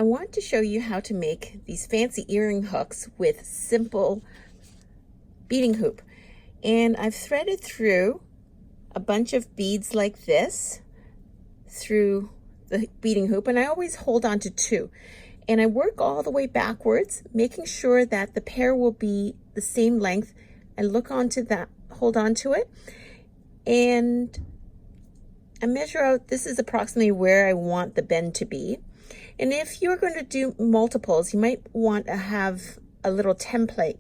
I want to show you how to make these fancy earring hooks with simple beading hoop. And I've threaded through a bunch of beads like this through the beading hoop, and I always hold on to two. And I work all the way backwards, making sure that the pair will be the same length. I look onto that, hold on to it, and I measure out, this is approximately where I want the bend to be. And if you're going to do multiples, you might want to have a little template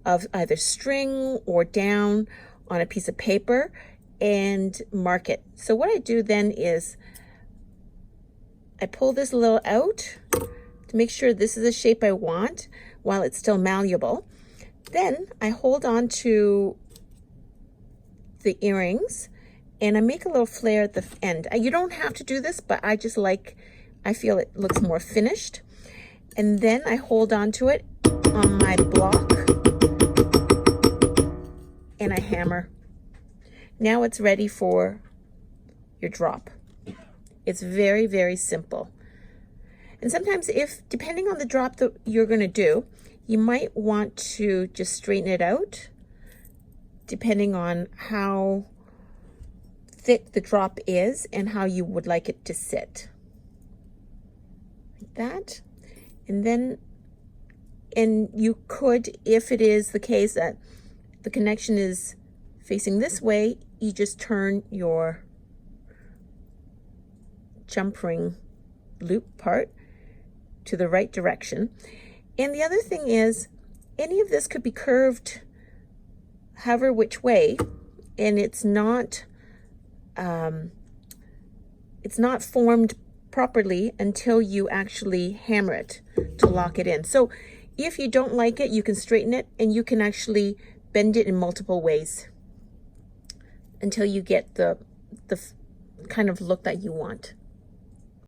of either string or down on a piece of paper and mark it. So what I do then is I pull this a little out to make sure this is the shape I want while it's still malleable. Then I hold on to the earrings and I make a little flare at the end. You don't have to do this, but I just like, I feel it looks more finished. And then I hold on to it on my block and I hammer. Now it's ready for your drop. It's very, very simple. And sometimes depending on the drop that you're gonna do, you might want to just straighten it out depending on how thick the drop is and how you would like it to sit. Like that. And you could, if it is the case that the connection is facing this way, you just turn your jump ring loop part to the right direction. And the other thing is, any of this could be curved however which way, and it's not formed properly until you actually hammer it to lock it in. So if you don't like it, you can straighten it and you can actually bend it in multiple ways until you get the kind of look that you want.